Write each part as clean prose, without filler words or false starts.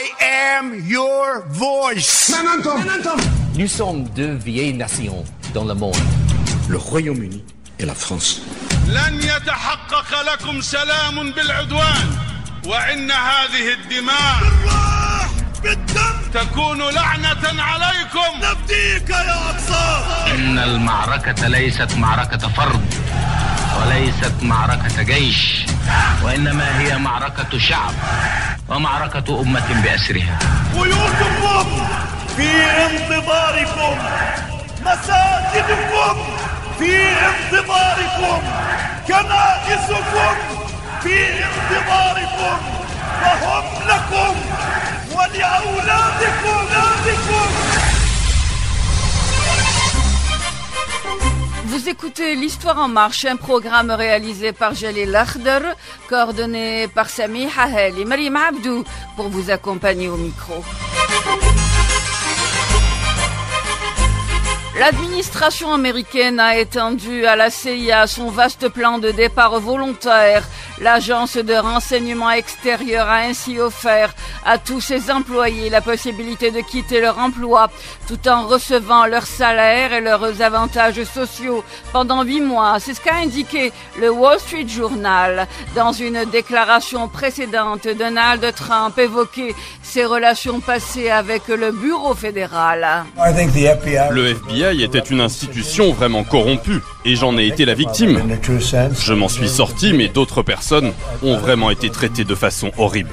I am your voice. Nous sommes deux vieilles nations dans le monde. Le Royaume-Uni et la France. لن يتحقق لكم سلام بالعدوان وإن هذه الدماء بالدم تكون لعنة عليكم. نفديك يا أقصى. إن المعركة ليست معركة فرد وليست معركة جيش وإنما هي معركة شعب ومعركة أمة بأسرها. بيوتكم في انتظاركم، مساجدكم في انتظاركم، كنائسكم في انتظاركم، وهم لكم ولأولادكم. Vous écoutez l'Histoire en marche, un programme réalisé par Jalil Akhdar, coordonné par Sami Hahel et Maryam Abdou pour vous accompagner au micro. L'administration américaine a étendu à la CIA son vaste plan de départ volontaire. L'agence de renseignement extérieur a ainsi offert à tous ses employés la possibilité de quitter leur emploi tout en recevant leur salaire et leurs avantages sociaux pendant 8 mois. C'est ce qu'a indiqué le Wall Street Journal. Dans une déclaration précédente, Donald Trump évoquait ses relations passées avec le Bureau fédéral. Le FBI était une institution vraiment corrompue et j'en ai été la victime. Je m'en suis sorti, mais d'autres personnes ont vraiment été traitées de façon horrible.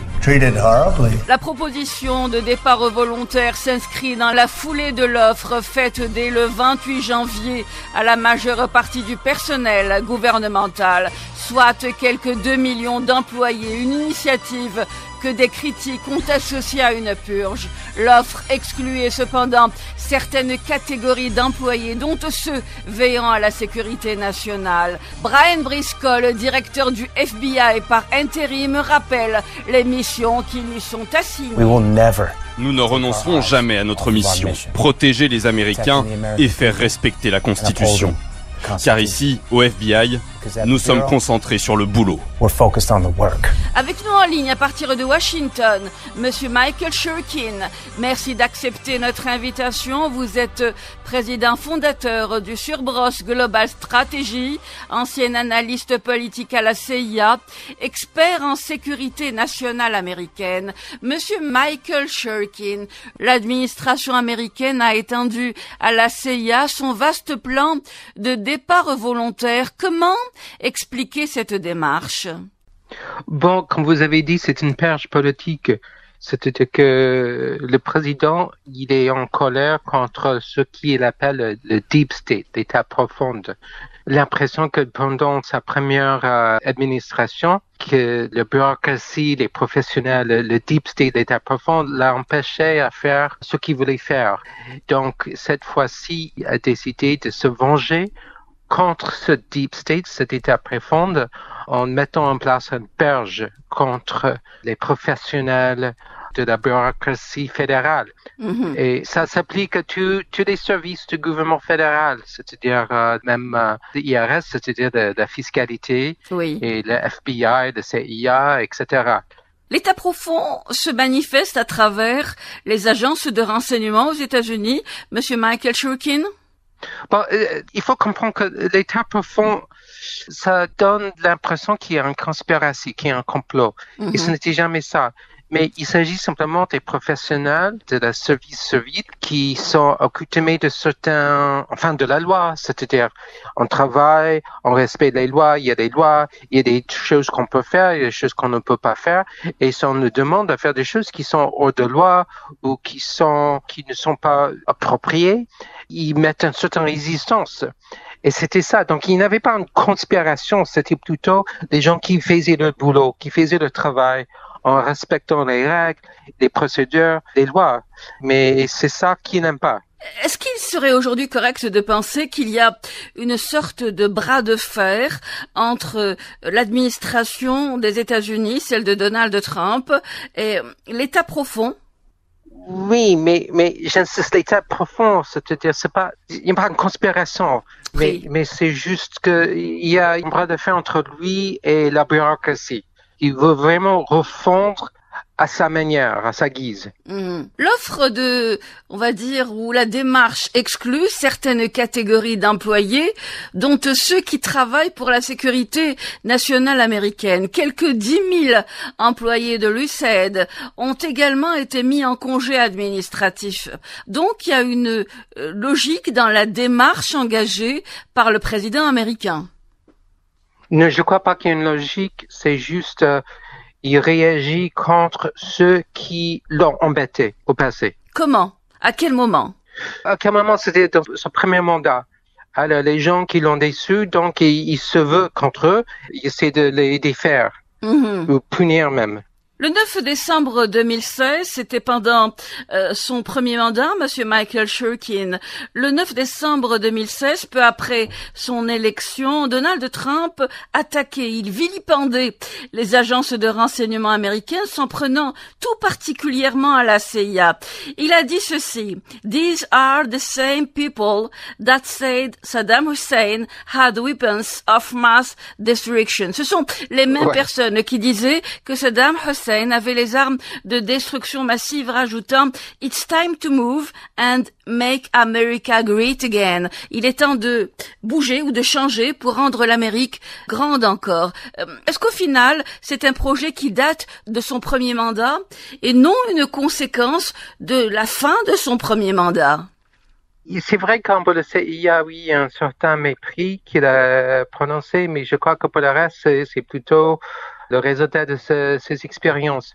La proposition de départ volontaire s'inscrit dans la foulée de l'offre faite dès le 28 janvier à la majeure partie du personnel gouvernemental, soit quelques 2 millions d'employés, une initiative que des critiques ont associée à une purge. L'offre excluait cependant certaines catégories d'employés, dont ceux veillant à la sécurité nationale. Brian Briscoe, directeur du FBI par intérim, rappelle les missions qui lui sont assignées. Nous ne renoncerons jamais à notre mission, protéger les Américains et faire respecter la Constitution. Car ici, au FBI, nous sommes concentrés sur le boulot. Avec nous en ligne à partir de Washington, Monsieur Michael Shurkin. Merci d'accepter notre invitation. Vous êtes président fondateur du Surbros Global Strategy, ancien analyste politique à la CIA, expert en sécurité nationale américaine. Monsieur Michael Shurkin, l'administration américaine a étendu à la CIA son vaste plan de départ volontaire. Comment expliquer cette démarche? Bon, comme vous avez dit, c'est une purge politique. C'est-à-dire que le président, il est en colère contre ce qu'il appelle le deep state, l'état profond. L'impression que pendant sa première administration, que la bureaucratie, les professionnels, le deep state, l'état profond, l'a empêché à faire ce qu'il voulait faire. Donc, cette fois-ci, il a décidé de se venger contre ce deep state, cet état profond, en mettant en place une purge contre les professionnels de la bureaucratie fédérale. Mm-hmm. Et ça s'applique à tous les services du gouvernement fédéral, c'est-à-dire même l'IRS, c'est-à-dire de la fiscalité, oui, et le FBI, le CIA, etc. L'état profond se manifeste à travers les agences de renseignement aux États-Unis. Monsieur Michael Shurkin? Bon, il faut comprendre que l'état profond, ça donne l'impression qu'il y a une conspiration, qu'il y a un complot. Mm-hmm. Et ce n'était jamais ça. Mais il s'agit simplement des professionnels de la service civil qui sont accoutumés de de la loi. C'est-à-dire, on travaille, on respecte les lois, il y a des lois, il y a des choses qu'on peut faire, il y a des choses qu'on ne peut pas faire. Et si on nous demande de faire des choses qui sont hors de loi ou qui ne sont pas appropriées, ils mettent une certaine résistance. Et c'était ça. Donc, il n'y avait pas une conspiration. C'était plutôt des gens qui faisaient le boulot, qui faisaient le travail en respectant les règles, les procédures, les lois. Mais c'est ça qu'ils n'aiment pas. Est-ce qu'il serait aujourd'hui correct de penser qu'il y a une sorte de bras de fer entre l'administration des États-Unis, celle de Donald Trump, et l'État profond? Oui, mais j'insiste, l'état profond, c'est-à-dire, il n'y a pas une conspiration, mais c'est juste qu'il y a un bras de fer entre lui et la bureaucratie. Il veut vraiment refondre à sa manière, à sa guise. L'offre on va dire, ou la démarche exclut certaines catégories d'employés, dont ceux qui travaillent pour la sécurité nationale américaine. Quelques 10 000 employés de l'USAID ont également été mis en congé administratif. Donc, il y a une logique dans la démarche engagée par le président américain. Non, je crois pas qu'il y ait une logique, c'est juste... il réagit contre ceux qui l'ont embêté au passé. Comment? À quel moment? À quel moment? C'était dans son premier mandat. Alors, les gens qui l'ont déçu, donc, il se veut contre eux, il essaie de les défaire, ou punir même. Le 9 décembre 2016, c'était pendant son premier mandat, Monsieur Michael Shurkin. Le 9 décembre 2016, peu après son élection, Donald Trump attaquait, il vilipendait les agences de renseignement américaines, s'en prenant tout particulièrement à la CIA. Il a dit ceci: "These are the same people that said Saddam Hussein had weapons of mass destruction." Ce sont les mêmes personnes qui disaient que Saddam Hussein avait les armes de destruction massive, rajoutant « It's time to move and make America great again ». Il est temps de bouger ou de changer pour rendre l'Amérique grande encore. Est-ce qu'au final, c'est un projet qui date de son premier mandat et non une conséquence de la fin de son premier mandat? C'est vrai qu'en pour le CIA, oui, un certain mépris qu'il a prononcé, mais je crois que pour le reste, c'est plutôt le résultat de ses expériences.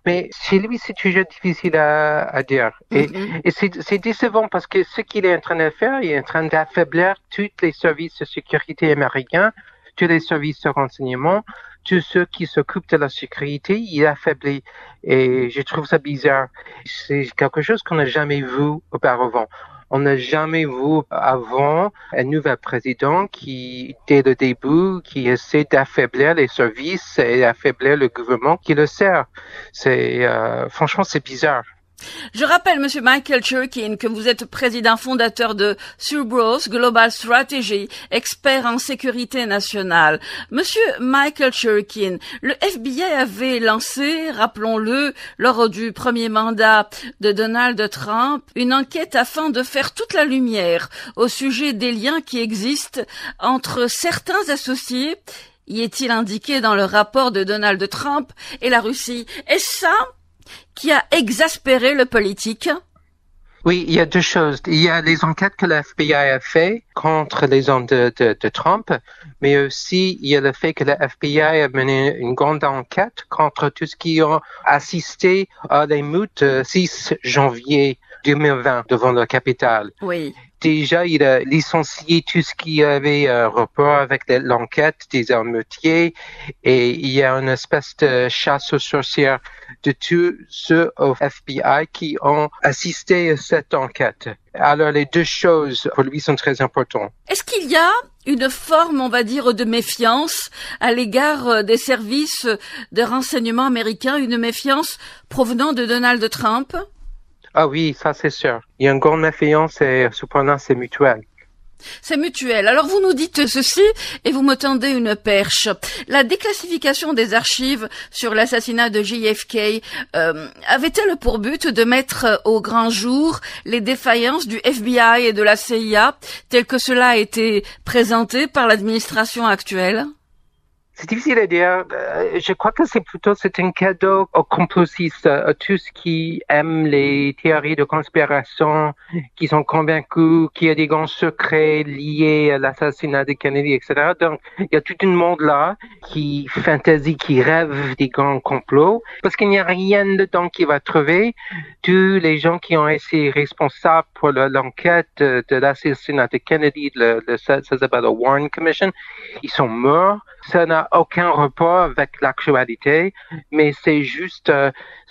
Mais chez lui, c'est toujours difficile à dire. Et c'est décevant parce que ce qu'il est en train de faire, il est en train d'affaiblir tous les services de sécurité américains, tous les services de renseignement, tous ceux qui s'occupent de la sécurité, il affaiblit. Et je trouve ça bizarre. C'est quelque chose qu'on n'a jamais vu auparavant. On n'a jamais vu avant un nouvel président qui, dès le début, qui essaie d'affaiblir les services et d'affaiblir le gouvernement qui le sert. Franchement, c'est bizarre. Je rappelle, Monsieur Michael Shurkin, que vous êtes président fondateur de Cerberus Global Strategy, expert en sécurité nationale. Monsieur Michael Shurkin, le FBI avait lancé, rappelons-le, lors du premier mandat de Donald Trump, une enquête afin de faire toute la lumière au sujet des liens qui existent entre certains associés, y est-il indiqué dans le rapport de Donald Trump, et la Russie. Est-ce ça qui a exaspéré le politique? Oui, il y a deux choses. Il y a les enquêtes que le FBI a fait contre les hommes de Trump, mais aussi il y a le fait que le FBI a mené une grande enquête contre tous ceux qui ont assisté à l'émeute 6 janvier 2020 devant la capitale. Oui. Déjà, il a licencié tout ce qui avait rapport avec l'enquête des émeutiers et il y a une espèce de chasse aux sorcières de tous ceux au FBI qui ont assisté à cette enquête. Alors, les deux choses pour lui sont très importantes. Est-ce qu'il y a une forme, on va dire, de méfiance à l'égard des services de renseignement américains, une méfiance provenant de Donald Trump? Ah oui, ça c'est sûr. Il y a une grande méfiance et cependant c'est mutuel. C'est mutuel. Alors vous nous dites ceci et vous me tendez une perche. La déclassification des archives sur l'assassinat de JFK avait-elle pour but de mettre au grand jour les défaillances du FBI et de la CIA tel que cela a été présenté par l'administration actuelle? C'est difficile à dire. Je crois que c'est un cadeau aux complotistes, à tous qui aiment les théories de conspiration, qui sont convaincus qu'il y a des grands secrets liés à l'assassinat de Kennedy, etc. Donc, il y a tout un monde là qui fantasie, qui rêve des grands complots, parce qu'il n'y a rien dedans qui va trouver. Tous les gens qui ont été responsables pour l'enquête de l'assassinat de Kennedy, ça s'appelle la Warren Commission, ils sont morts. Ça n'a aucun rapport avec l'actualité, mais c'est juste,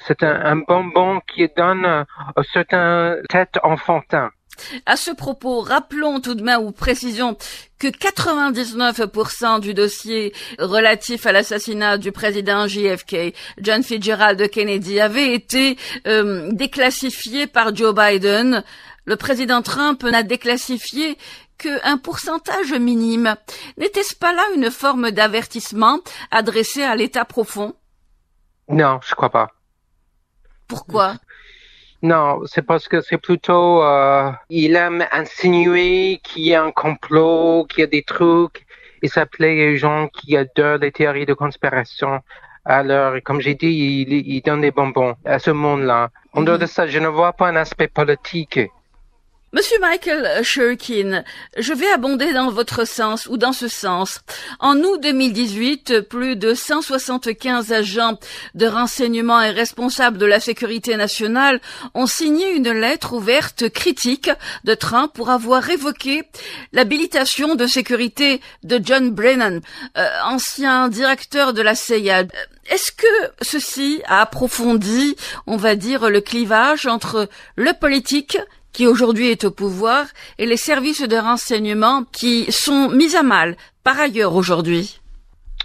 c'est un bonbon qui donne à certaines têtes enfantins. À ce propos, rappelons tout de même ou précisons que 99% du dossier relatif à l'assassinat du président JFK, John Fitzgerald Kennedy, avait été déclassifié par Joe Biden. Le président Trump n'a déclassifié qu'un pourcentage minime. N'était-ce pas là une forme d'avertissement adressé à l'État profond? Non, je crois pas. Pourquoi? Non, c'est parce que c'est plutôt, il aime insinuer qu'il y a un complot, qu'il y a des trucs, et ça plaît les gens qui adorent les théories de conspiration. Alors, comme j'ai dit, il donne des bonbons à ce monde-là. En dehors de ça, je ne vois pas un aspect politique. Monsieur Michael Shurkin, je vais abonder dans votre sens, ou dans ce sens. En août 2018, plus de 175 agents de renseignement et responsables de la sécurité nationale ont signé une lettre ouverte critique de Trump pour avoir révoqué l'habilitation de sécurité de John Brennan, ancien directeur de la CIA. Est-ce que ceci a approfondi, on va dire, le clivage entre le politique qui aujourd'hui est au pouvoir, et les services de renseignement qui sont mis à mal par ailleurs aujourd'hui?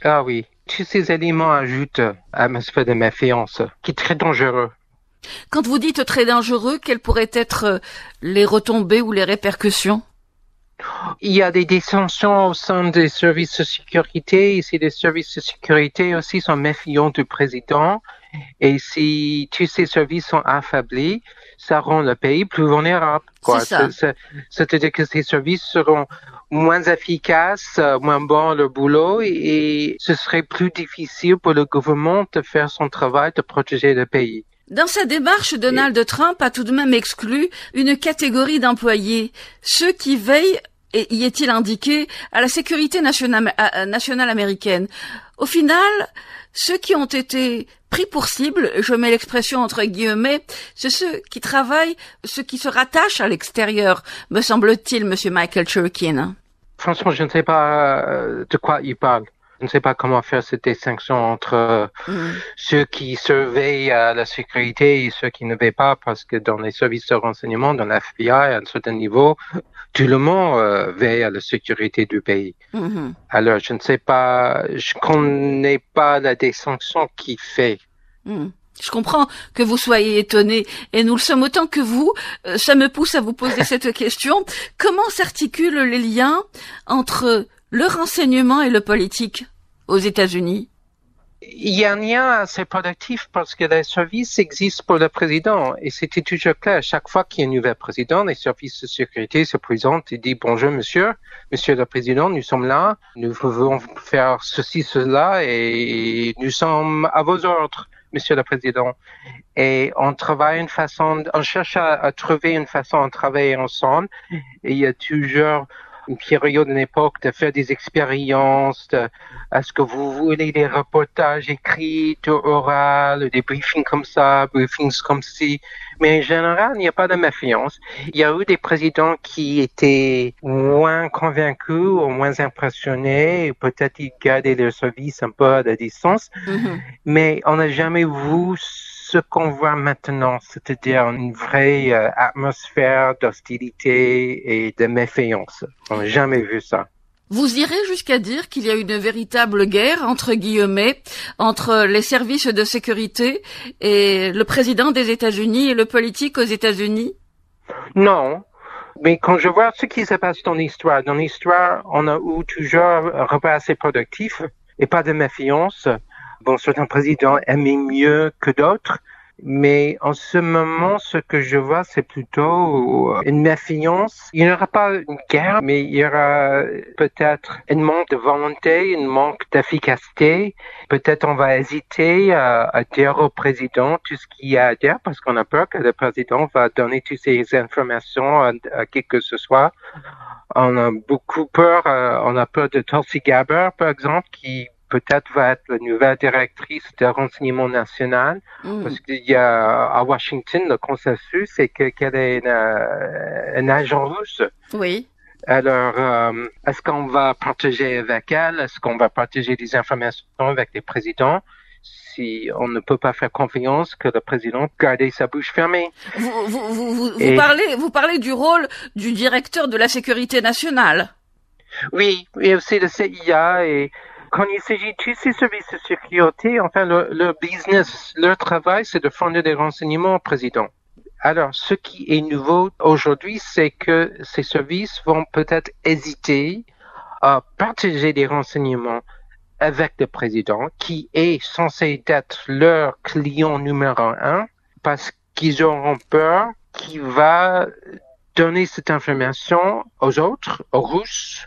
Ah oui, tous ces éléments ajoutent à l'atmosphère de méfiance, qui est très dangereux. Quand vous dites très dangereux, quelles pourraient être les retombées ou les répercussions? Il y a des dissensions au sein des services de sécurité, et si les services de sécurité aussi sont méfiants du président, et si tous ces services sont affaiblis, ça rend le pays plus vulnérable. C'est-à-dire que ces services seront moins efficaces, moins bons à leur boulot, et ce serait plus difficile pour le gouvernement de faire son travail de protéger le pays. Dans sa démarche, Donald Trump a tout de même exclu une catégorie d'employés, ceux qui veillent, et y est-il indiqué, à la sécurité nationale américaine. Au final, ceux qui ont été pris pour cible, je mets l'expression entre guillemets, c'est ceux qui travaillent, ceux qui se rattachent à l'extérieur, me semble-t-il, Monsieur Michael Shurkin. Franchement, je ne sais pas de quoi il parle. Je ne sais pas comment faire cette distinction entre ceux qui surveillent la sécurité et ceux qui ne veillent pas, parce que dans les services de renseignement, dans l'FBI, à un certain niveau, tout le monde veille à la sécurité du pays. Alors, je ne sais pas, je connais pas la distinction qui fait. Je comprends que vous soyez étonné, et nous le sommes autant que vous. Ça me pousse à vous poser cette question. Comment s'articulent les liens entre le renseignement et le politique aux États-Unis? Il y a un lien assez productif parce que les services existent pour le président, et c'était toujours clair. Chaque fois qu'il y a un nouvel président, les services de sécurité se présentent et disent bonjour monsieur le président, nous sommes là, nous voulons faire ceci, cela, et nous sommes à vos ordres, monsieur le président. Et on travaille on cherche à trouver une façon de travailler ensemble, et il y a toujours une période, une époque de faire des expériences, est-ce que vous voulez des reportages écrits, oraux, des briefings comme ça, briefings comme ci. Mais en général, il n'y a pas de méfiance. Il y a eu des présidents qui étaient moins convaincus ou moins impressionnés, et peut-être ils gardaient leur service un peu à la distance, mais on n'a jamais vu ce qu'on voit maintenant, c'est-à-dire une vraie atmosphère d'hostilité et de méfiance. On n'a jamais vu ça. Vous irez jusqu'à dire qu'il y a une véritable guerre, entre guillemets, entre les services de sécurité et le président des États-Unis et le politique aux États-Unis? Non. Mais quand je vois ce qui se passe dans l'histoire, on a eu toujours un repas assez productif et pas de méfiance. Bon, certains présidents aimaient mieux que d'autres, mais en ce moment, ce que je vois, c'est plutôt une méfiance. Il n'y aura pas une guerre, mais il y aura peut-être un manque de volonté, un manque d'efficacité. Peut-être on va hésiter à dire au président tout ce qu'il y a à dire, parce qu'on a peur que le président va donner toutes ces informations à qui que ce soit. On a beaucoup peur, on a peur de Tulsi Gabbard, par exemple, qui peut-être va être la nouvelle directrice de renseignement national, parce qu'il y a à Washington, le consensus, c'est qu'elle est un agent russe. Oui. Alors, est-ce qu'on va partager avec elle? Est-ce qu'on va partager des informations avec les présidents? Si on ne peut pas faire confiance que le président garde sa bouche fermée. Vous parlez du rôle du directeur de la sécurité nationale. Oui, et aussi le CIA, et quand il s'agit de tous ces services de sécurité, enfin, leur business, leur travail, c'est de fournir des renseignements au président. Alors, ce qui est nouveau aujourd'hui, c'est que ces services vont peut-être hésiter à partager des renseignements avec le président, qui est censé être leur client numéro 1, parce qu'ils auront peur qu'il va donner cette information aux autres, aux Russes,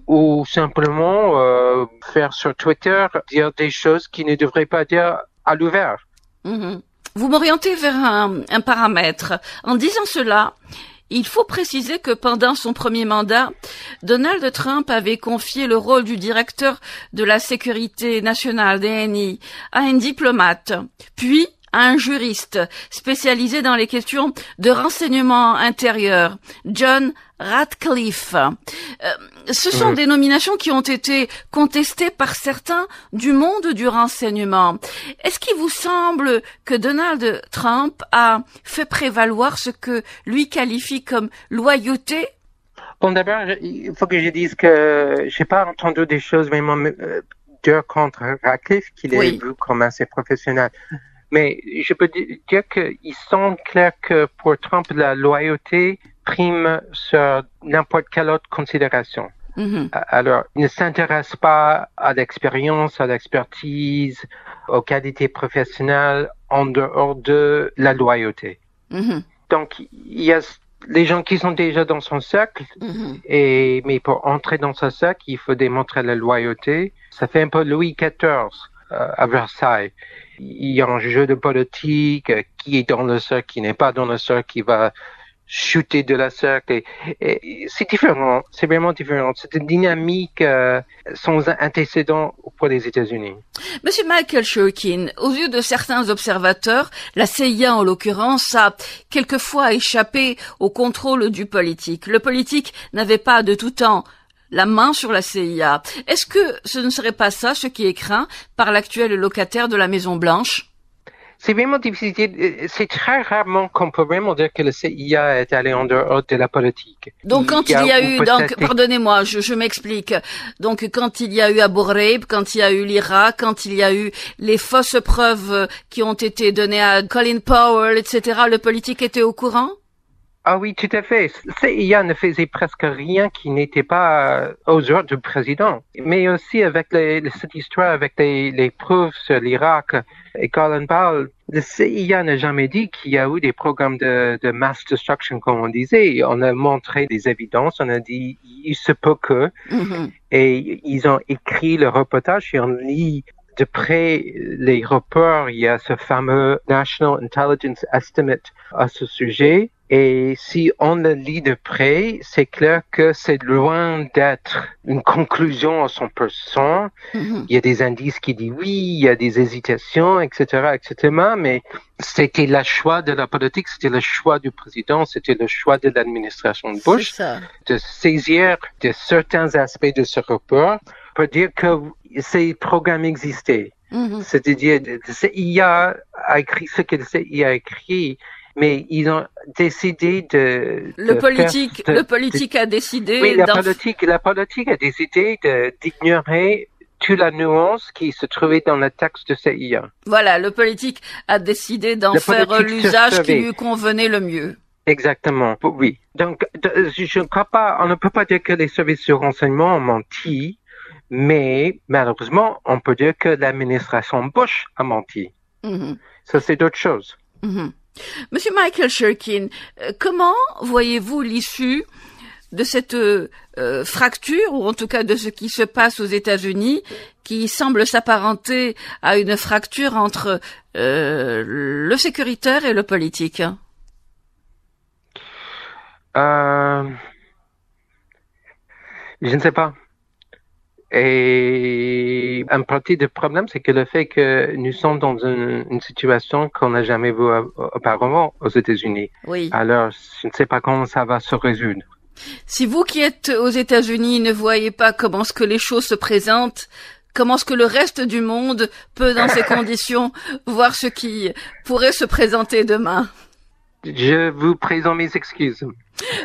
ou simplement faire sur Twitter, dire des choses qu'ils ne devraient pas dire à l'ouvert. Vous m'orientez vers un paramètre. En disant cela, il faut préciser que pendant son premier mandat, Donald Trump avait confié le rôle du directeur de la sécurité nationale, DNI, à un diplomate, puis à un juriste spécialisé dans les questions de renseignement intérieur, John Ratcliffe. Ce sont des nominations qui ont été contestées par certains du monde du renseignement. Est-ce qu'il vous semble que Donald Trump a fait prévaloir ce que lui qualifie comme loyauté? Bon, d'abord, il faut que je dise que j'ai pas entendu des choses vraiment dures contre Ratcliffe, qu'il est vu comme assez professionnel. Mais je peux dire qu'il semble clair que pour Trump, la loyauté prime sur n'importe quelle autre considération. Alors, il ne s'intéresse pas à l'expérience, à l'expertise, aux qualités professionnelles en dehors de la loyauté. Donc, il y a les gens qui sont déjà dans son cercle, mais pour entrer dans ce cercle, il faut démontrer la loyauté. Ça fait un peu Louis XIV à Versailles. Il y a un jeu de politique, qui est dans le cercle, qui n'est pas dans le cercle, qui va chuter de la cercle. Et c'est différent, c'est vraiment différent. C'est une dynamique sans antécédent pour les États-Unis. Monsieur Michael Shurkin, aux yeux de certains observateurs, la CIA en l'occurrence a quelquefois échappé au contrôle du politique. Le politique n'avait pas de tout temps la main sur la CIA. Est-ce que ce ne serait pas ça ce qui est craint par l'actuel locataire de la Maison-Blanche? C'est vraiment difficile. C'est très rarement qu'on peut vraiment dire que le CIA est allé en dehors de la politique. Donc quand il y a eu, pardonnez-moi, je m'explique. Donc quand il y a eu Abu Ghraib, quand il y a eu l'Irak, quand il y a eu les fausses preuves qui ont été données à Colin Powell, etc., le politique était au courant? Ah oui, tout à fait. CIA ne faisait presque rien qui n'était pas aux ordres du président. Mais aussi avec cette histoire, avec les preuves sur l'Irak et Colin Powell, le CIA n'a jamais dit qu'il y a eu des programmes de mass destruction, comme on disait. On a montré des évidences, on a dit il se peut que. Et ils ont écrit le reportage et on lit de près les rapports. Il y a ce fameux National Intelligence Estimate à ce sujet. Et si on le lit de près, c'est clair que c'est loin d'être une conclusion à 100%. Il y a des indices qui disent oui, il y a des hésitations, etc., etc. Mais c'était le choix de la politique, c'était le choix du président, c'était le choix de l'administration de Bush de saisir de certains aspects de ce rapport pour dire que ces programmes existaient. C'est-à-dire, le CIA a écrit ce que le CIA a écrit. Mais ils ont décidé le politique a décidé. Oui, la politique a décidé d'ignorer toute la nuance qui se trouvait dans le texte de CIA. Voilà, le politique a décidé d'en faire l'usage qui lui convenait le mieux. Exactement, oui. Donc, je ne crois pas, on ne peut pas dire que les services de renseignement ont menti, mais malheureusement, on peut dire que l'administration Bush a menti. Ça, c'est d'autres choses. Monsieur Michael Shurkin, comment voyez-vous l'issue de cette fracture, ou en tout cas de ce qui se passe aux États-Unis, qui semble s'apparenter à une fracture entre le sécuritaire et le politique? Je ne sais pas. Et un partie du problème, c'est que le fait que nous sommes dans une situation qu'on n'a jamais vue auparavant aux États-Unis. Oui. Alors, je ne sais pas comment ça va se résoudre. Si vous qui êtes aux États-Unis ne voyez pas comment est-ce que les choses se présentent, comment est-ce que le reste du monde peut, dans ces conditions, voir ce qui pourrait se présenter demain? Je vous présente mes excuses.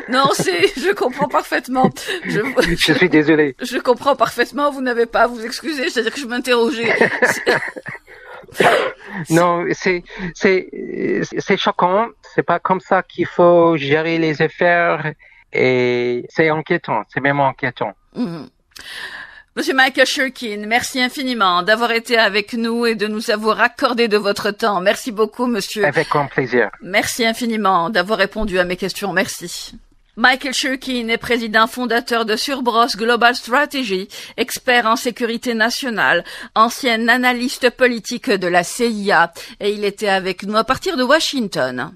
Non, je comprends parfaitement. Je suis désolé. Je comprends parfaitement, vous n'avez pas à vous excuser, c'est-à-dire que je m'interrogeais. Non, c'est choquant. C'est pas comme ça qu'il faut gérer les affaires et c'est inquiétant. C'est même inquiétant. Monsieur Michael Shurkin, merci infiniment d'avoir été avec nous et de nous avoir accordé de votre temps. Merci beaucoup, monsieur. Avec grand plaisir. Merci infiniment d'avoir répondu à mes questions. Merci. Michael Shurkin est président fondateur de Surbros Global Strategy, expert en sécurité nationale, ancien analyste politique de la CIA, et il était avec nous à partir de Washington.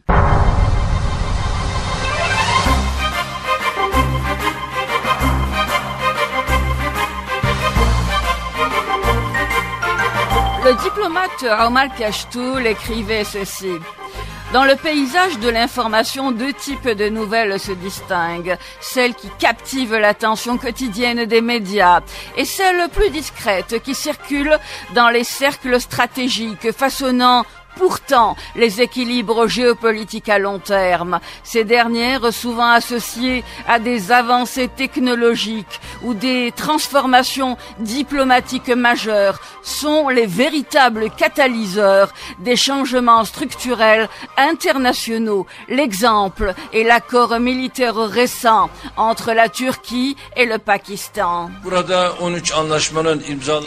Le diplomate Omar Kashtoul écrivait ceci. Dans le paysage de l'information, deux types de nouvelles se distinguent. Celles qui captivent l'attention quotidienne des médias et celles plus discrètes qui circulent dans les cercles stratégiques, façonnant pourtant les équilibres géopolitiques à long terme. Ces dernières, souvent associées à des avancées technologiques ou des transformations diplomatiques majeures, sont les véritables catalyseurs des changements structurels internationaux. L'exemple est l'accord militaire récent entre la Turquie et le Pakistan.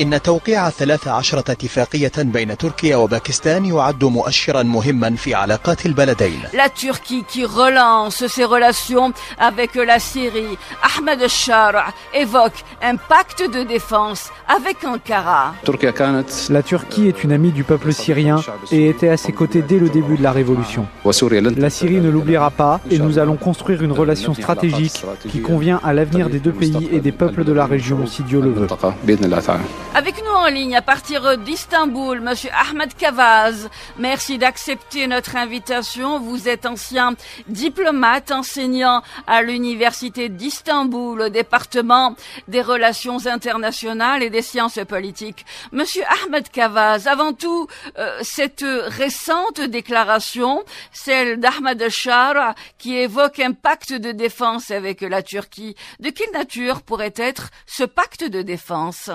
إن توقيع 13 اتفاقية بين تركيا وباكستان يعد مؤشرا مهما في علاقات البلدين. La Turquie qui relance ses relations avec la Syrie. Ahmed Shara évoque un pacte de défense avec Ankara. La Turquie est une amie du peuple syrien et était à ses côtés dès le début de la révolution. La Syrie ne l'oubliera pas et nous allons construire une relation stratégique qui convient à l'avenir des deux pays et des peuples de la région, si Dieu le veut. Avec nous en ligne à partir d'Istanbul, monsieur Ahmed Kavaz. Merci d'accepter notre invitation. Vous êtes ancien diplomate, enseignant à l'université d'Istanbul, au département des relations internationales et des sciences politiques. Monsieur Ahmed Kavaz, avant tout, cette récente déclaration, celle d'Ahmed Shara, qui évoque un pacte de défense avec la Turquie. De quelle nature pourrait être ce pacte de défense ?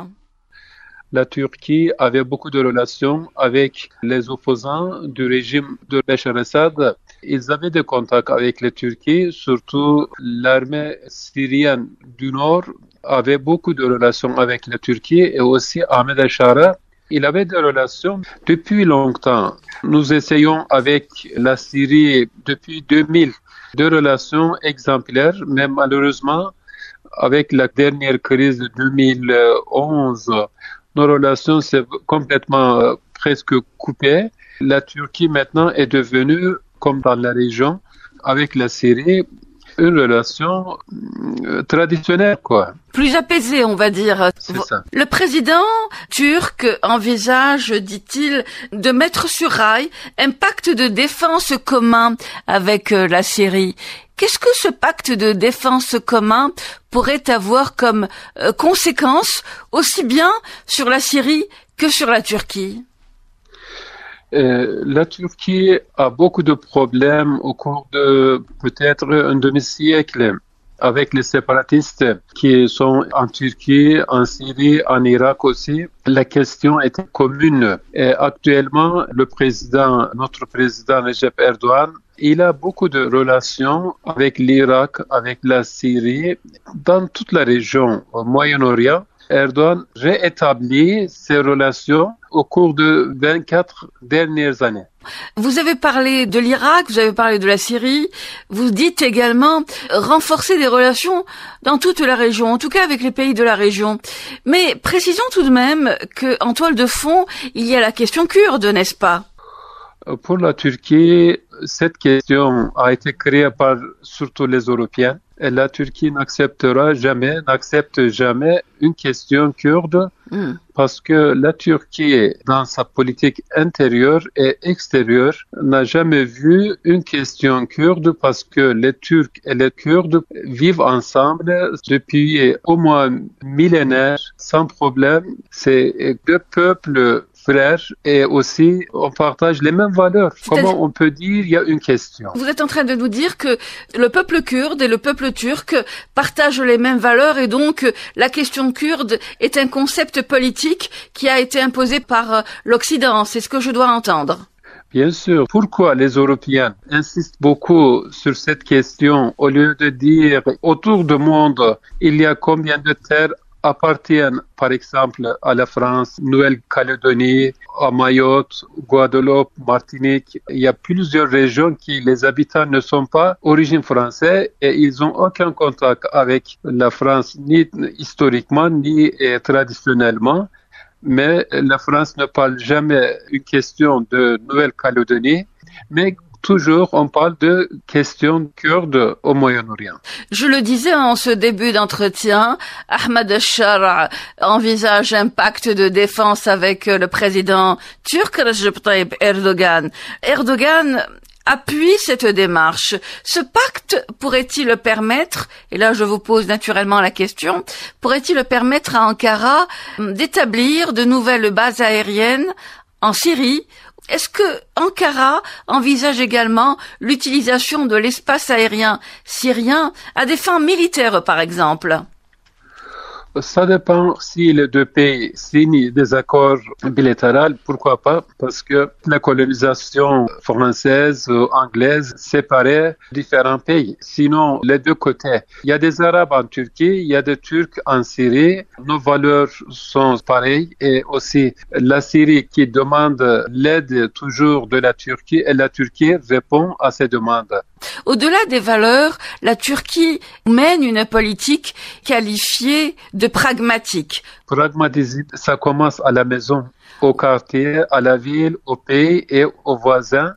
La Turquie avait beaucoup de relations avec les opposants du régime de Bachar el-Assad. Ils avaient des contacts avec la Turquie, surtout l'armée syrienne du Nord avait beaucoup de relations avec la Turquie et aussi Ahmed Shara. Il avait des relations depuis longtemps. Nous essayons avec la Syrie depuis 2000 de relations exemplaires, mais malheureusement, avec la dernière crise de 2011, nos relations s'est complètement presque coupées. La Turquie maintenant est devenue, comme dans la région, avec la Syrie, une relation traditionnelle, quoi. Plus apaisée, on va dire. C'est ça. Le président turc envisage, dit-il, de mettre sur rail un pacte de défense commun avec la Syrie. Qu'est-ce que ce pacte de défense commun pourrait avoir comme conséquence aussi bien sur la Syrie que sur la Turquie ? La Turquie a beaucoup de problèmes au cours de peut-être un demi-siècle avec les séparatistes qui sont en Turquie, en Syrie, en Irak aussi. La question était commune. Et actuellement, notre président Recep Erdogan, il a beaucoup de relations avec l'Irak, avec la Syrie, dans toute la région, au Moyen-Orient. Erdogan réétablit ses relations au cours de 24 dernières années. Vous avez parlé de l'Irak, vous avez parlé de la Syrie, vous dites également renforcer des relations dans toute la région, en tout cas avec les pays de la région. Mais précisons tout de même qu'en toile de fond, il y a la question kurde, n'est-ce pas ? Pour la Turquie, cette question a été créée par surtout les Européens. Et la Turquie n'accepte jamais une question kurde parce que la Turquie, dans sa politique intérieure et extérieure, n'a jamais vu une question kurde parce que les Turcs et les Kurdes vivent ensemble depuis au moins millénaires sans problème. C'est deux peuples frères et aussi on partage les mêmes valeurs. Comment on peut dire il y a une question? Vous êtes en train de nous dire que le peuple kurde et le peuple turc partagent les mêmes valeurs et donc la question kurde est un concept politique qui a été imposé par l'Occident. C'est ce que je dois entendre. Bien sûr. Pourquoi les Européens insistent beaucoup sur cette question au lieu de dire autour du monde il y a combien de terres appartiennent par exemple à la France, Nouvelle-Calédonie, à Mayotte, Guadeloupe, Martinique. Il y a plusieurs régions qui les habitants ne sont pas d'origine française et ils n'ont aucun contact avec la France, ni historiquement, ni traditionnellement. Mais la France ne parle jamais une question de Nouvelle-Calédonie, mais toujours, on parle de questions kurdes au Moyen-Orient. Je le disais en ce début d'entretien, Ahmed al-Shara envisage un pacte de défense avec le président turc Recep Tayyip Erdogan. Erdogan appuie cette démarche. Ce pacte pourrait-il permettre, et là je vous pose naturellement la question, pourrait-il permettre à Ankara d'établir de nouvelles bases aériennes en Syrie? Est-ce que Ankara envisage également l'utilisation de l'espace aérien syrien à des fins militaires, par exemple? Ça dépend si les deux pays signent des accords bilatéraux, pourquoi pas, parce que la colonisation française ou anglaise séparait différents pays. Sinon, les deux côtés. Il y a des Arabes en Turquie, il y a des Turcs en Syrie. Nos valeurs sont pareilles et aussi la Syrie qui demande l'aide toujours de la Turquie et la Turquie répond à ces demandes. Au-delà des valeurs, la Turquie mène une politique qualifiée de pragmatique. Pragmatisme, ça commence à la maison, au quartier, à la ville, au pays et aux voisins.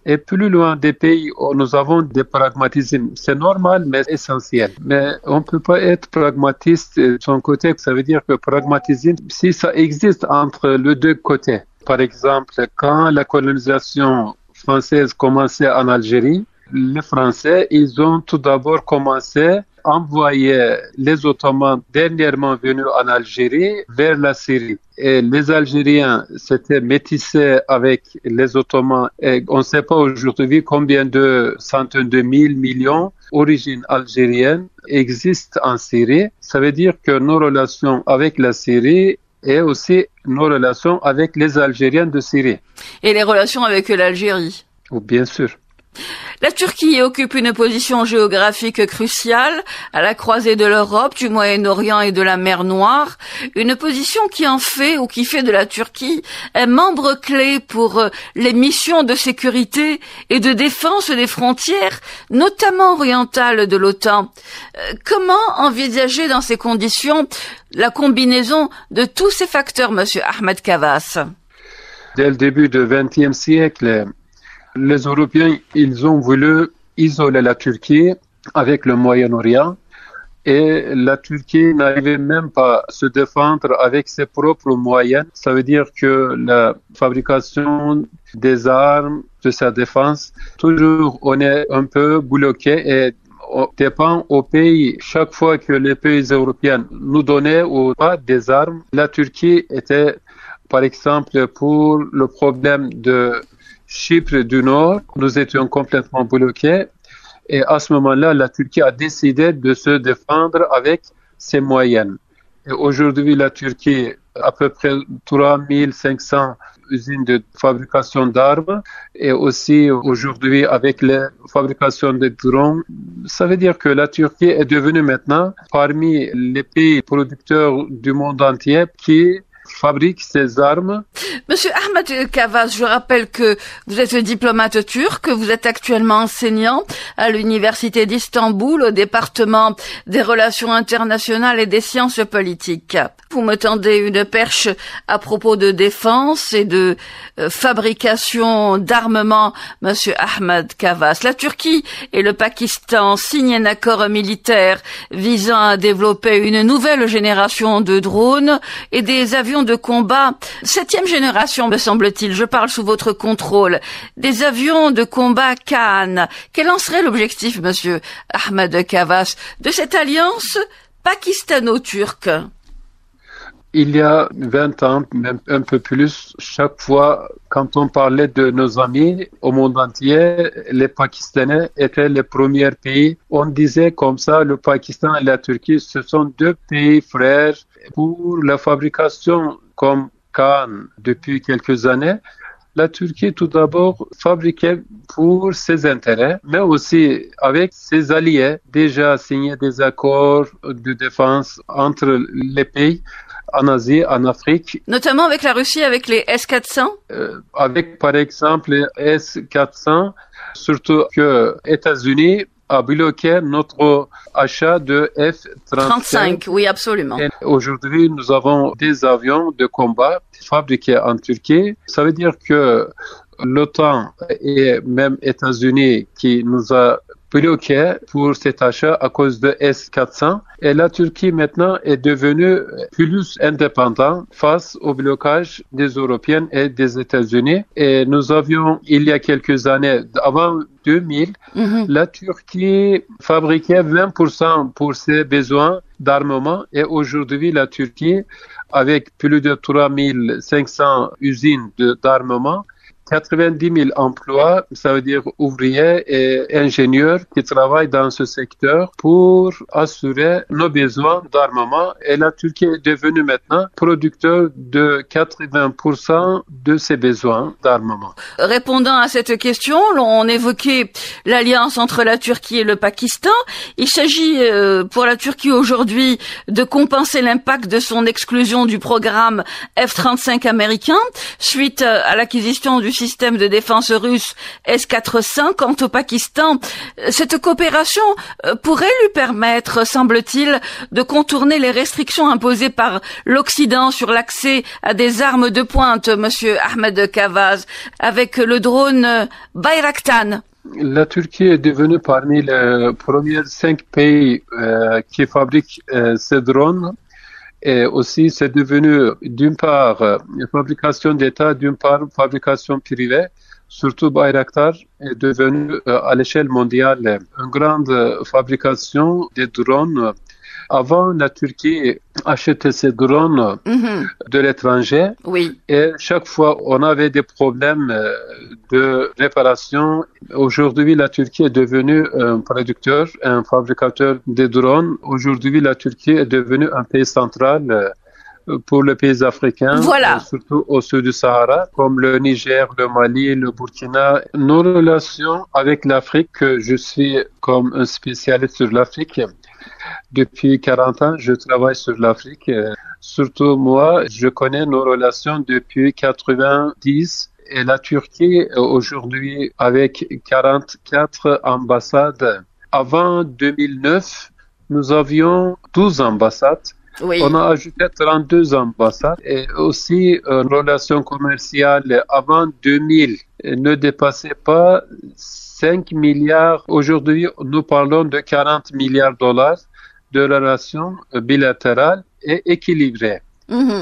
Et plus loin des pays où nous avons des pragmatismes, c'est normal mais essentiel. Mais on ne peut pas être pragmatiste de son côté. Ça veut dire que pragmatisme, si ça existe entre les deux côtés. Par exemple, quand la colonisation française commençait en Algérie, les Français, ils ont tout d'abord commencé à envoyer les Ottomans dernièrement venus en Algérie vers la Syrie. Et les Algériens s'étaient métissés avec les Ottomans. Et on ne sait pas aujourd'hui combien de centaines de millions d'origines algériennes existent en Syrie. Ça veut dire que nos relations avec la Syrie et aussi nos relations avec les Algériens de Syrie. Et les relations avec l'Algérie. Bien sûr. La Turquie occupe une position géographique cruciale à la croisée de l'Europe, du Moyen-Orient et de la mer Noire, une position qui en fait ou qui fait de la Turquie un membre clé pour les missions de sécurité et de défense des frontières, notamment orientales de l'OTAN. Comment envisager dans ces conditions la combinaison de tous ces facteurs, monsieur Ahmed Kavas? Dès le début du XXe siècle, les Européens, ils ont voulu isoler la Turquie avec le Moyen-Orient et la Turquie n'arrivait même pas à se défendre avec ses propres moyens. Ça veut dire que la fabrication des armes, de sa défense, toujours on est un peu bloqué et on dépend aux pays. Chaque fois que les pays européens nous donnaient ou pas des armes, la Turquie était, par exemple, pour le problème de Chypre du Nord, nous étions complètement bloqués et à ce moment-là, la Turquie a décidé de se défendre avec ses moyens. Et aujourd'hui, la Turquie a à peu près 3500 usines de fabrication d'armes et aussi aujourd'hui avec la fabrication de drones. Ça veut dire que la Turquie est devenue maintenant parmi les pays producteurs du monde entier qui fabrique ses armes. Monsieur Ahmed Kavas, je rappelle que vous êtes diplomate turc, vous êtes actuellement enseignant à l'université d'Istanbul au département des relations internationales et des sciences politiques. Vous me tendez une perche à propos de défense et de fabrication d'armement, monsieur Ahmed Kavas. La Turquie et le Pakistan signent un accord militaire visant à développer une nouvelle génération de drones et des avions de combat, 7e génération me semble-t-il, je parle sous votre contrôle, des avions de combat Khan. Quel en serait l'objectif, monsieur Ahmed Kavas, de cette alliance pakistano-turque? Il y a 20 ans, même un peu plus, chaque fois, quand on parlait de nos amis au monde entier, les Pakistanais étaient les premiers pays. On disait comme ça, le Pakistan et la Turquie, ce sont deux pays frères pour la fabrication comme Khan depuis quelques années. La Turquie, tout d'abord, fabriquait pour ses intérêts, mais aussi avec ses alliés, déjà signé des accords de défense entre les pays en Asie, en Afrique. Notamment avec la Russie, avec les S-400 avec, par exemple, les S-400, surtout que les États-Unis a bloqué notre achat de F-35. Oui, absolument. Et aujourd'hui, nous avons des avions de combat fabriqués en Turquie. Ça veut dire que l'OTAN et même États-Unis qui nous a bloqué pour cet achat à cause de S-400. Et la Turquie maintenant est devenue plus indépendante face au blocage des Européens et des États-Unis. Et nous avions, il y a quelques années, avant 2000, la Turquie fabriquait 20% pour ses besoins d'armement. Et aujourd'hui, la Turquie, avec plus de 3500 usines d'armement, 90 000 emplois, ça veut dire ouvriers et ingénieurs qui travaillent dans ce secteur pour assurer nos besoins d'armement. Et la Turquie est devenue maintenant producteur de 80% de ses besoins d'armement. Répondant à cette question, on évoquait l'alliance entre la Turquie et le Pakistan. Il s'agit pour la Turquie aujourd'hui de compenser l'impact de son exclusion du programme F-35 américain suite à l'acquisition du système de défense russe S-400. Quant au Pakistan, cette coopération pourrait lui permettre, semble-t-il, de contourner les restrictions imposées par l'Occident sur l'accès à des armes de pointe, monsieur Ahmed Kavaz, avec le drone Bayraktar. La Turquie est devenue parmi les premiers 5 pays qui fabriquent ces drones. Et aussi, c'est devenu, d'une part, une fabrication d'État, d'une part, fabrication privée. Surtout, Bayraktar est devenu, à l'échelle mondiale, une grande fabrication des drones. Avant, la Turquie achetait ces drones de l'étranger. Oui. Et chaque fois, on avait des problèmes de réparation. Aujourd'hui, la Turquie est devenue un producteur, un fabricateur de drones. Aujourd'hui, la Turquie est devenue un pays central pour les pays africains, voilà. Surtout au sud du Sahara, comme le Niger, le Mali, le Burkina. Nos relations avec l'Afrique, je suis comme un spécialiste sur l'Afrique. Depuis 40 ans, je travaille sur l'Afrique. Surtout moi, je connais nos relations depuis 90. Et la Turquie, aujourd'hui, avec 44 ambassades. Avant 2009, nous avions 12 ambassades. Oui. On a ajouté 32 ambassades. Et aussi, une relation commerciale avant 2000 ne dépassait pas 5 milliards. Aujourd'hui, nous parlons de 40 milliards de dollars de relations bilatérales et équilibrées.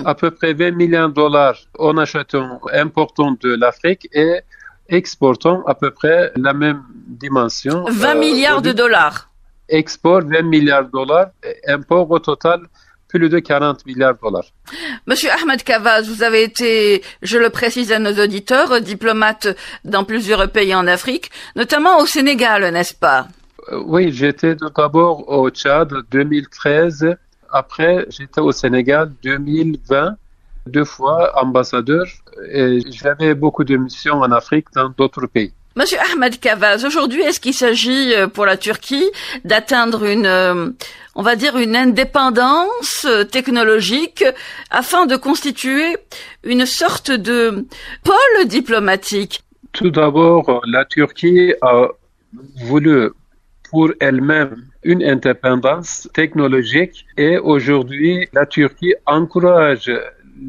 À peu près 20 millions de dollars en achetant, important de l'Afrique et exportant à peu près la même dimension. 20 milliards de dollars. Export 20 milliards de dollars, import au total plus de 40 milliards de dollars. Monsieur Ahmed Kavaz, vous avez été, je le précise à nos auditeurs, diplomate dans plusieurs pays en Afrique, notamment au Sénégal, n'est-ce pas? Oui, j'étais tout d'abord au Tchad 2013. Après, j'étais au Sénégal 2020, 2 fois ambassadeur. Et j'avais beaucoup de missions en Afrique dans d'autres pays. Monsieur Ahmed Kavaz, aujourd'hui, est-ce qu'il s'agit pour la Turquie d'atteindre on va dire une indépendance technologique afin de constituer une sorte de pôle diplomatique? Tout d'abord, la Turquie a voulu pour elle-même une indépendance technologique et aujourd'hui, la Turquie encourage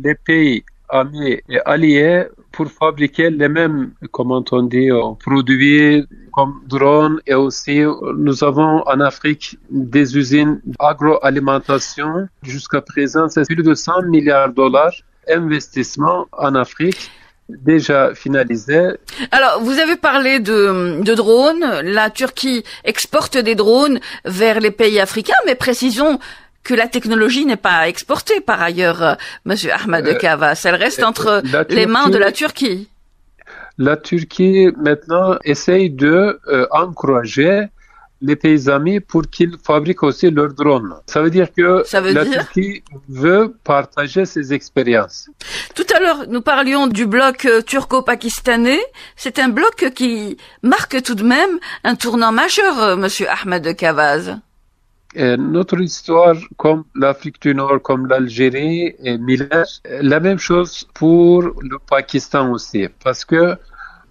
les pays amis et alliés pour fabriquer les mêmes, comment on dit, produits comme drones et aussi nous avons en Afrique des usines d'agroalimentation. Jusqu'à présent, c'est plus de 100 milliards de dollars d'investissement en Afrique déjà finalisé. Alors, vous avez parlé de drones. La Turquie exporte des drones vers les pays africains, mais précisons que la technologie n'est pas exportée par ailleurs, monsieur Ahmed Kavaz. Elle reste entre les mains de la Turquie. La Turquie, maintenant, essaye de encourager les pays amis pour qu'ils fabriquent aussi leurs drones. Ça veut dire que Turquie veut partager ses expériences. Tout à l'heure, nous parlions du bloc turco-pakistanais. C'est un bloc qui marque tout de même un tournant majeur, Monsieur Ahmed Kavaz. Et notre histoire, comme l'Afrique du Nord, comme l'Algérie et Miller, la même chose pour le Pakistan aussi, parce que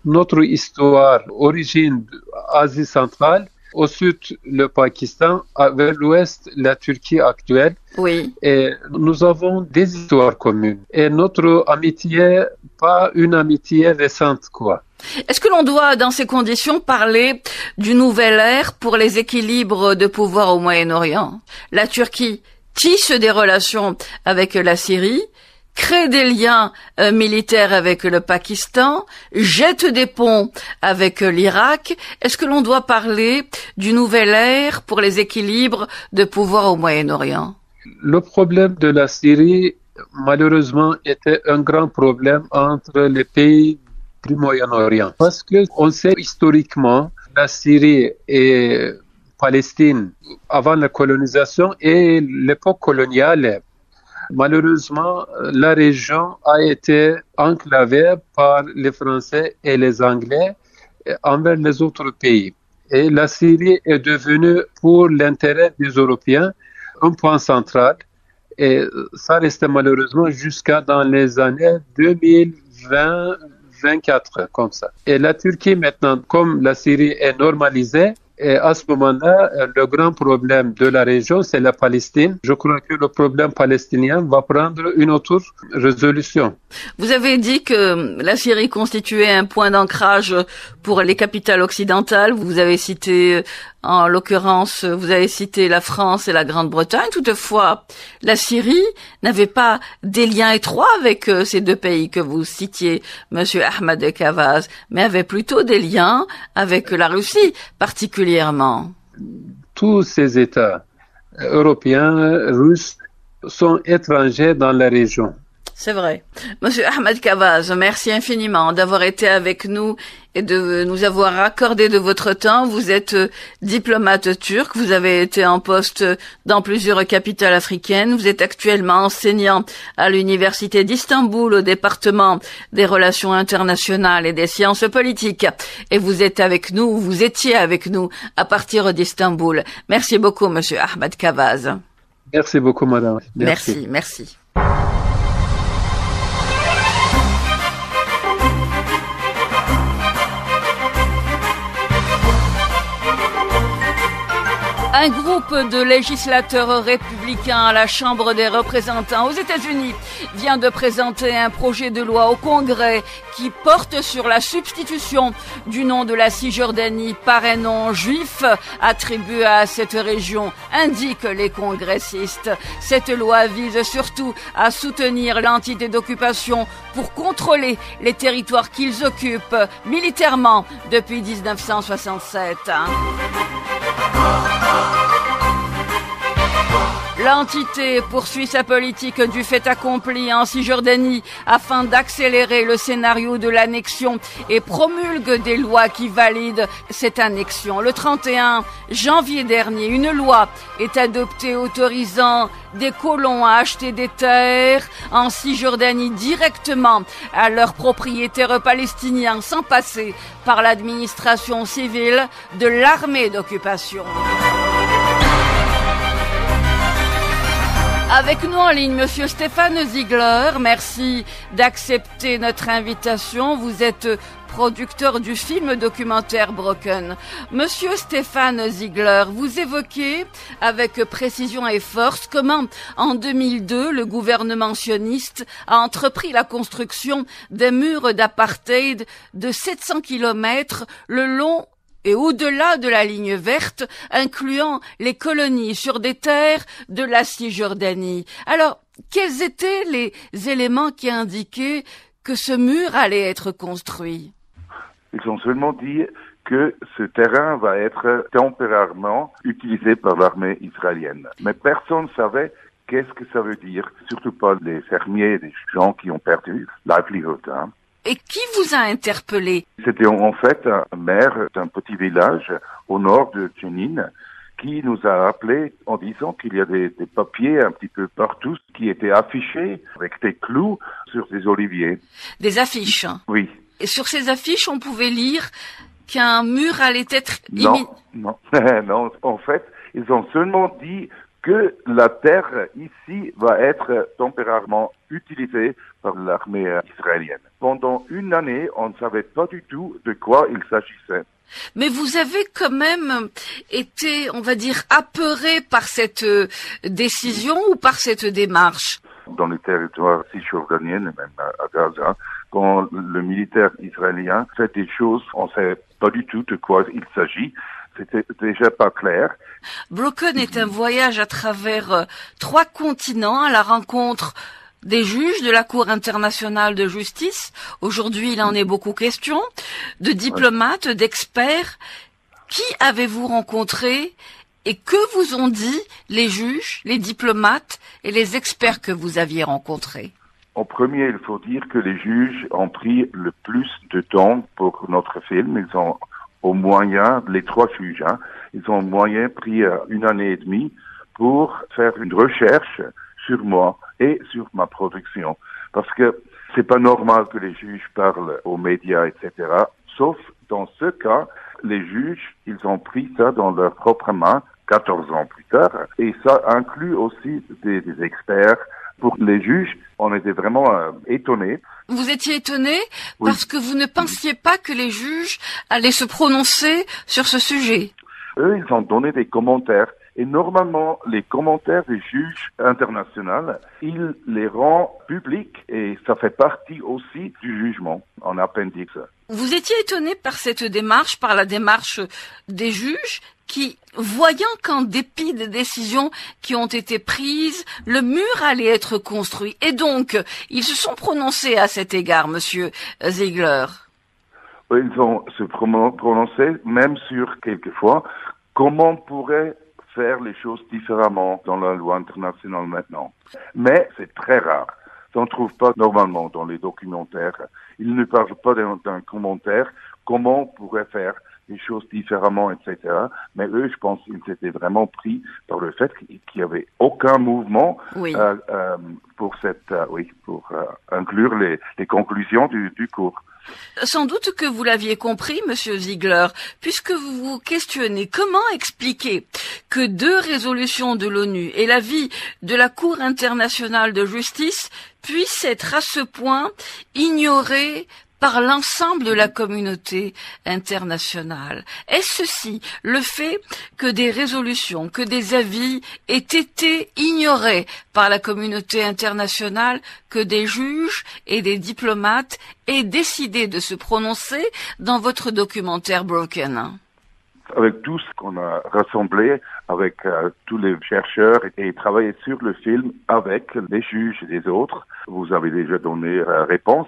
notre histoire, origine Asie centrale, au sud le Pakistan, vers l'ouest la Turquie actuelle. Oui. Et nous avons des histoires communes. Et notre amitié, pas une amitié récente, quoi. Est-ce que l'on doit, dans ces conditions, parler d'une nouvelle ère pour les équilibres de pouvoir au Moyen-Orient? La Turquie tisse des relations avec la Syrie, crée des liens militaires avec le Pakistan, jette des ponts avec l'Irak. Est-ce que l'on doit parler d'une nouvelle ère pour les équilibres de pouvoir au Moyen-Orient? Le problème de la Syrie, malheureusement, était un grand problème entre les pays du Moyen-Orient. Parce que on sait historiquement, la Syrie et Palestine, avant la colonisation et l'époque coloniale, malheureusement, la région a été enclavée par les Français et les Anglais envers les autres pays. Et la Syrie est devenue, pour l'intérêt des Européens, un point central. Et ça restait malheureusement jusqu'à dans les années 2020-24, comme ça. Et la Turquie, maintenant, comme la Syrie est normalisée, et à ce moment-là, le grand problème de la région, c'est la Palestine. Je crois que le problème palestinien va prendre une autre résolution. Vous avez dit que la Syrie constituait un point d'ancrage pour les capitales occidentales. Vous avez cité, en l'occurrence, vous avez cité la France et la Grande-Bretagne. Toutefois, la Syrie n'avait pas des liens étroits avec ces deux pays que vous citiez, Monsieur Ahmed Kavaz, mais avait plutôt des liens avec la Russie, particulièrement. Tous ces États européens, russes, sont étrangers dans la région. C'est vrai. Monsieur Ahmed Kavaz, merci infiniment d'avoir été avec nous et de nous avoir accordé de votre temps. Vous êtes diplomate turc, vous avez été en poste dans plusieurs capitales africaines. Vous êtes actuellement enseignant à l'université d'Istanbul au département des relations internationales et des sciences politiques. Et vous êtes avec nous, vous étiez avec nous à partir d'Istanbul. Merci beaucoup, Monsieur Ahmed Kavaz. Merci beaucoup, madame. Merci. Un groupe de législateurs républicains à la Chambre des représentants aux États-Unis vient de présenter un projet de loi au Congrès qui porte sur la substitution du nom de la Cisjordanie par un nom juif attribué à cette région, indiquent les congressistes. Cette loi vise surtout à soutenir l'entité d'occupation pour contrôler les territoires qu'ils occupent militairement depuis 1967. L'entité poursuit sa politique du fait accompli en Cisjordanie afin d'accélérer le scénario de l'annexion et promulgue des lois qui valident cette annexion. Le 31 janvier dernier, une loi est adoptée autorisant des colons à acheter des terres en Cisjordanie directement à leurs propriétaires palestiniens sans passer par l'administration civile de l'armée d'occupation. Avec nous en ligne, Monsieur Stéphane Ziegler, merci d'accepter notre invitation. Vous êtes producteur du film documentaire Broken. Monsieur Stéphane Ziegler, vous évoquez avec précision et force comment, en 2002, le gouvernement sioniste a entrepris la construction d'un mur d'apartheid de 700 kilomètres le long et au-delà de la ligne verte, incluant les colonies sur des terres de la Cisjordanie. Alors, quels étaient les éléments qui indiquaient que ce mur allait être construit? Ils ont seulement dit que ce terrain va être temporairement utilisé par l'armée israélienne. Mais personne ne savait qu'est-ce que ça veut dire, surtout pas les fermiers, les gens qui ont perdu la livelihood. Et qui vous a interpellé? C'était en fait un maire d'un petit village au nord de Jenin, qui nous a appelés en disant qu'il y a des papiers un petit peu partout qui étaient affichés avec des clous sur des oliviers. Des affiches? Oui. Et sur ces affiches, on pouvait lire qu'un mur allait être... Non, en fait, ils ont seulement dit que la terre ici va être temporairement utilisée par l'armée israélienne. Pendant une année, on ne savait pas du tout de quoi il s'agissait. Mais vous avez quand même été, on va dire, apeuré par cette décision ou par cette démarche? Dans les territoires cisjordaniens, même à Gaza, quand le militaire israélien fait des choses, on ne sait pas du tout de quoi il s'agit. C'était déjà pas clair. Broken est un voyage à travers 3 continents à la rencontre des juges de la Cour internationale de justice. Aujourd'hui, il en est beaucoup question. De diplomates, d'experts. Qui avez-vous rencontré et que vous ont dit les juges, les diplomates et les experts que vous aviez rencontrés? En premier, il faut dire que les juges ont pris le plus de temps pour notre film. Ils ont au moyen, les 3 juges, ils ont au moyen pris 1 année et demie pour faire une recherche sur moi et sur ma production. Parce que c'est pas normal que les juges parlent aux médias, etc. Sauf dans ce cas, les juges, ils ont pris ça dans leurs propres mains 14 ans plus tard. Et ça inclut aussi des experts. Pour les juges, on était vraiment étonnés. Vous étiez étonnés parce que vous ne pensiez pas que les juges allaient se prononcer sur ce sujet. Eux, ils ont donné des commentaires. Et normalement, les commentaires des juges internationaux, ils les rendent publics et ça fait partie aussi du jugement en appendice. Vous étiez étonné par cette démarche, par la démarche des juges qui, voyant qu'en dépit des décisions qui ont été prises, le mur allait être construit. Et donc, ils se sont prononcés à cet égard, Monsieur Ziegler. Ils ont se prononcé même sur, quelquefois, comment on pourrait faire les choses différemment dans la loi internationale maintenant. Mais c'est très rare. On ne trouve pas normalement dans les documentaires. Ils ne parlent pas d'un commentaire, comment on pourrait faire les choses différemment, etc. Mais eux, je pense qu'ils s'étaient vraiment pris par le fait qu'il n'y avait aucun mouvement pour inclure les conclusions du cours. Sans doute que vous l'aviez compris, Monsieur Ziegler, puisque vous vous questionnez comment expliquer que 2 résolutions de l'ONU et l'avis de la Cour internationale de justice puissent être à ce point ignorés par l'ensemble de la communauté internationale. Est-ce ceci, le fait que des résolutions, que des avis aient été ignorés par la communauté internationale, que des juges et des diplomates aient décidé de se prononcer dans votre documentaire Broken? Avec tout ce qu'on a rassemblé, avec tous les chercheurs et travaillé sur le film avec les juges et les autres, vous avez déjà donné réponse.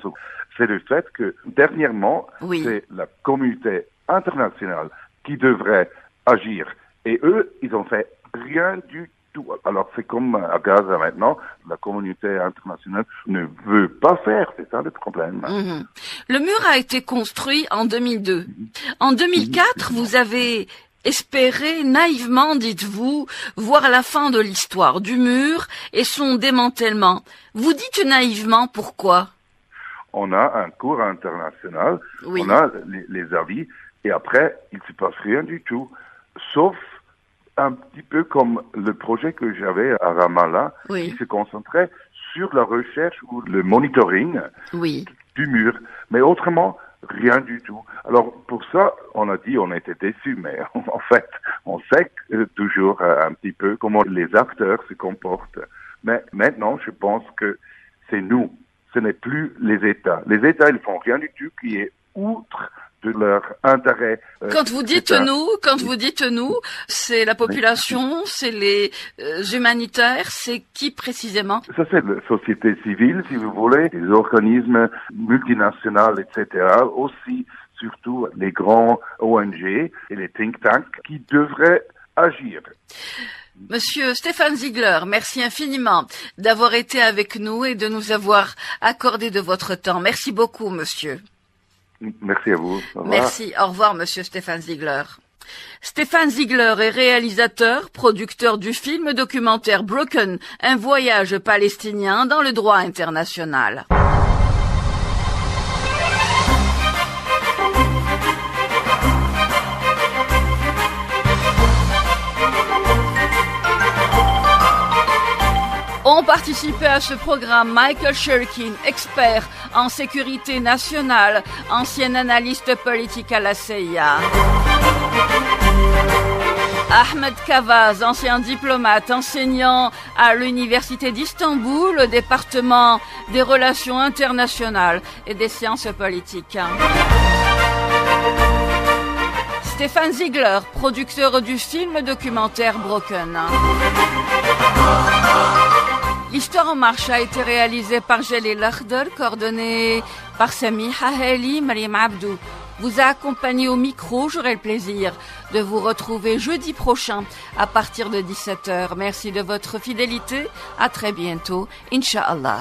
C'est le fait que, dernièrement, c'est la communauté internationale qui devrait agir. Et eux, ils ont fait rien du tout. Alors, c'est comme à Gaza maintenant, la communauté internationale ne veut pas faire. C'est ça le problème. Le mur a été construit en 2002. En 2004, vous avez espéré naïvement, dites-vous, voir la fin de l'histoire du mur et son démantèlement. Vous dites naïvement pourquoi? On a un cours international, on a les avis, et après, il ne se passe rien du tout, sauf un petit peu comme le projet que j'avais à Ramallah, qui se concentrait sur la recherche ou le monitoring du mur. Mais autrement, rien du tout. Alors, pour ça, on a dit, on était déçus, mais en fait, on sait toujours un petit peu comment les acteurs se comportent. Mais maintenant, je pense que c'est nous. Ce n'est plus les États. Les États, ils font rien du tout qui est outre de leur intérêt. Quand vous dites nous, c'est la population, c'est les humanitaires, c'est qui précisément? Ça, c'est la société civile, si vous voulez, les organismes multinationaux, etc. Aussi, surtout les grands ONG et les think tanks qui devraient agir. Monsieur Stéphane Ziegler, merci infiniment d'avoir été avec nous et de nous avoir accordé de votre temps. Merci beaucoup, monsieur. Merci à vous. Au revoir. Merci. Au revoir, monsieur Stéphane Ziegler. Stéphane Ziegler est réalisateur, producteur du film documentaire Broken, un voyage palestinien dans le droit international. Ont participé à ce programme Michael Shirkin, expert en sécurité nationale, ancien analyste politique à la CIA. Ahmed Kavaz, ancien diplomate, enseignant à l'Université d'Istanbul, au département des relations internationales et des sciences politiques. Stéphane Ziegler, producteur du film documentaire Broken. L'Histoire en marche a été réalisée par Jalil Akhdar, coordonnée par Sami Haheli, Mariam Abdou. Vous a accompagné au micro, j'aurai le plaisir de vous retrouver jeudi prochain à partir de 17h. Merci de votre fidélité, à très bientôt, Inch'Allah.